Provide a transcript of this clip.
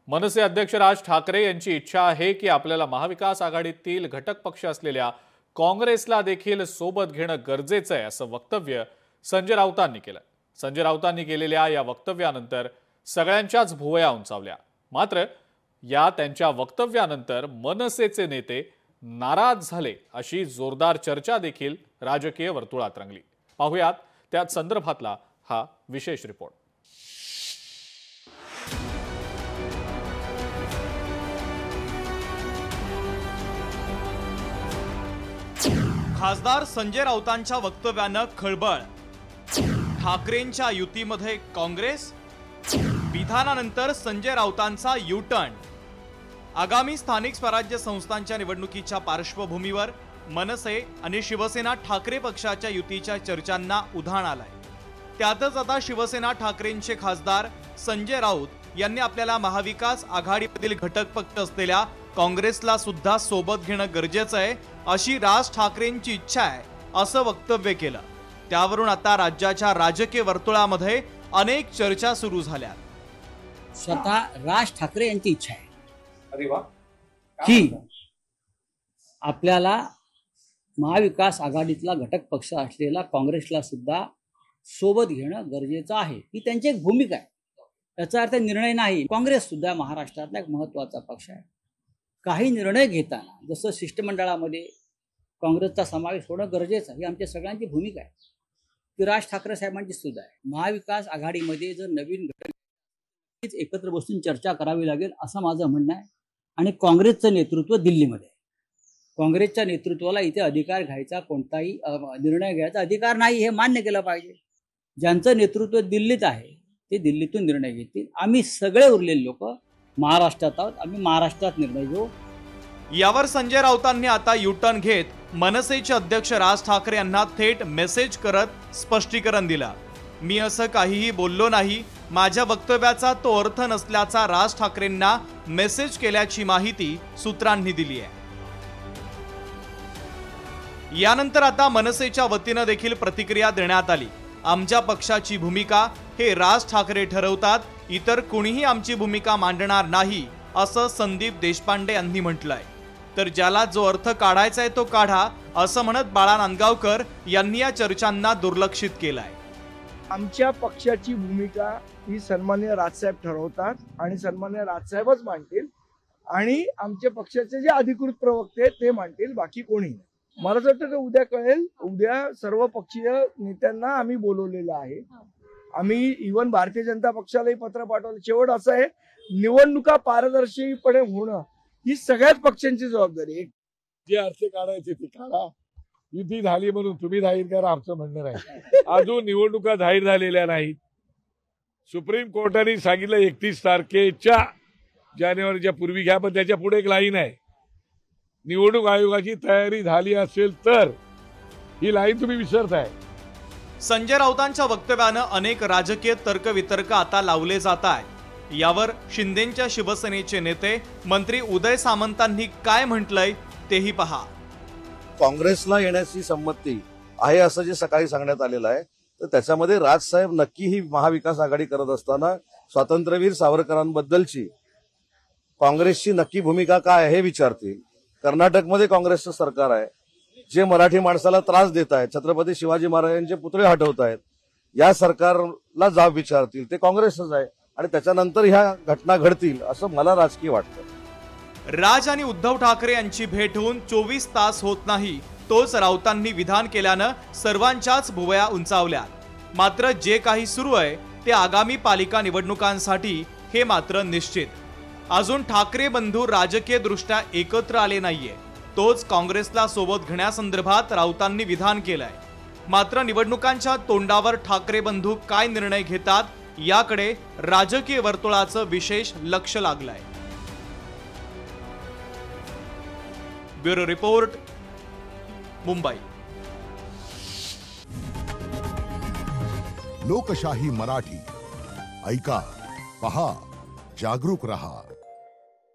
मनसे अध्यक्ष राज ठाकरे यांची इच्छा आहे की आपल्याला महाविकास आघाडीतील घटक पक्ष असलेल्या काँग्रेसला देखील सोबत घेणं गरजेचं आहे असं वक्तव्य संजय राऊतांनी केलं। संजय राऊतांनी केलेल्या या वक्तव्यानंतर सगळ्यांच्याच भुवया उंचावल्या। मात्र या त्यांच्या वक्तव्यानंतर मनसेचे नेते नाराज झाले अशी जोरदार चर्चा देखील राजकीय वर्तुळात रंगली। पाहूयात त्या संदर्भातला हा विशेष रिपोर्ट। खासदार संजय राऊतांच्या वक्तव्यानं खळबळ। ठाकरेंच्या युतीमध्ये काँग्रेस, विधानानंतर संजय राऊतांचा यू टर्न। आगामी स्थानिक स्वराज्य संस्थांच्या निवडणुकीच्या पार्श्वभूमीवर मनसे आणि शिवसेना ठाकरे पक्षाच्या युतीच्या चर्चांना उधाण आलंय। त्यातच आता शिवसेना ठाकरेंचे खासदार संजय राऊत यांनी आपल्याला महाविकास आघाडीमधील घटक पक्ष असलेल्या काँग्रेसला सुद्धा सोबत घेणं गरजेचं आहे अशी राज ठाकरेंची इच्छा आहे असं वक्तव्य केलं। त्यावरून आता राज्याच्या राजकीय वर्तुळामध्ये अनेक चर्चा सुरू झाल्या। स्वतः राज ठाकरे यांची इच्छा आहे की आपल्याला महाविकास आघाडीतला घटक पक्ष असलेला काँग्रेसला सुद्धा सोबत घेणं गरजेचं आहे ही त्यांची एक भूमिका आहे। याचा अर्थ निर्णय नाही। काँग्रेस सुद्धा महाराष्ट्रातला एक महत्त्वाचा पक्ष आहे। काही निर्णय घेताना जसं शिष्टमंडळामध्ये काँग्रेसचा समावेश होणं गरजेचं आहे ही आमच्या सगळ्यांची भूमिका आहे। ती राज ठाकरे साहेबांची सुद्धा आहे। महाविकास आघाडीमध्ये जर नवीन घटक एकत्र बसून चर्चा करावी लागेल असं माझं म्हणणं आहे। आणि काँग्रेसचं नेतृत्व दिल्लीमध्ये, काँग्रेसच्या नेतृत्वाला इथे अधिकार घ्यायचा, कोणताही निर्णय घ्यायचा अधिकार नाही हे मान्य केलं पाहिजे। ज्यांचं नेतृत्व दिल्लीत आहे ते दिल्लीतून निर्णय घेतील। आम्ही सगळे उरलेले लोक महाराष्ट्रात आहोत, आम्ही महाराष्ट्रात निर्णय घेऊ। यावर संजय राऊतांनी आता यू टर्न घेत मनसेचे अध्यक्ष राज ठाकरे यांना थेट मेसेज करत स्पष्टीकरण दिलं। मी असं काहीही बोललो नाही, माझ्या वक्तव्याचा तो अर्थ नसल्याचा राज ठाकरेंना मेसेज केल्याची माहिती सूत्रांनी दिली आहे। यानंतर आता मनसेच्या वतीनं देखील प्रतिक्रिया देण्यात आली। आमच्या पक्षाची भूमिका हे राज ठाकरे ठरवतात, इतर कोणीही आमची भूमिका मांडणार नाही असं संदीप देशपांडे यांनी म्हटलंय। तर ज्याला जो अर्थ काढायचा आहे तो काढा असं म्हणत बाळा नांदगावकर यांनी या चर्चांना दुर्लक्षित केलंय। आमच्या पक्षाची भूमिका ही सन्माननीय राजसाहेब ठरवतात आणि सन्माननीय राजसाहेबच मांडतील आणि आमच्या पक्षाचे जे अधिकृत प्रवक्ते ते मांडतील, बाकी कोणी। मला वाटतं उद्या कळेल। उद्या सर्व पक्षीय नेत्यांना आम्ही बोलवलेलं आहे। आम्ही इव्हन भारतीय जनता पक्षालाही पत्र पाठवलं। शेवट असं आहे, निवडणुका पारदर्शीपणे होणं ही सगळ्याच पक्षांची जबाबदारी आहे। जे अर्थ काढायचे ते काढा, युती झाली म्हणून तुम्ही जाहीर करा आमचं म्हणणं नाही। अजून निवडणुका जाहीर झालेल्या नाहीत। सुप्रीम कोर्टाने सांगितलं 31 तारखेच्या जानेवारीच्या पूर्वी घ्या, पण त्याच्या पुढे एक लाईन आहे, निवडणूक आयोगाची तयारी झाली असेल तर। ही लाईन तुम्ही विसरताय। संजय राऊतांच्या वक्तव्यानं अनेक राजकीय तर्कवितर्क आता लावले जात आहेत। यावर शिंदेच्या शिवसेनेचे नेते मंत्री उदय सामंतांनी काय म्हटलंय तेही पहा। काँग्रेसला येण्याची संमती आहे असं जे सकाळी सांगण्यात आलेलं आहे, तर त्याच्यामध्ये राजसाहेब नक्की ही महाविकास आघाडी करत असताना स्वातंत्र्यवीर सावरकरांबद्दलची काँग्रेसची नक्की भूमिका काय आहे हे विचारतील। कर्नाटकमध्ये काँग्रेसचं सरकार आहे, जे मराठी माणसाला त्रास देत आहेत, छत्रपती शिवाजी महाराजांचे पुतळे हटवत आहेत, या सरकारला जाब विचारतील ते काँग्रेसच आहे आणि त्याच्यानंतर ह्या घटना घडतील असं मला राजकीय वाटतं। राज आणि उद्धव ठाकरे यांची भेट होऊन 24 तास होत नाही, तोच राऊतांनी विधान केल्यानं सर्वांच्याच भुवया उंचावल्या। मात्र जे काही सुरू आहे ते आगामी पालिका निवडणुकांसाठी हे मात्र निश्चित। अजून ठाकरे बंधू राजकीय दृष्ट्या एकत्र आले नाहीये, तोच काँग्रेसला सोबत घेण्यासंदर्भात राऊतांनी विधान केलंय। मात्र निवडणुकांच्या तोंडावर ठाकरे बंधू काय निर्णय घेतात याकडे राजकीय वर्तुळाचं विशेष लक्ष लागलंय। Bureau report, Mumbai. लोकशाही मराठी ऐका, पहा, जागरूक रहा।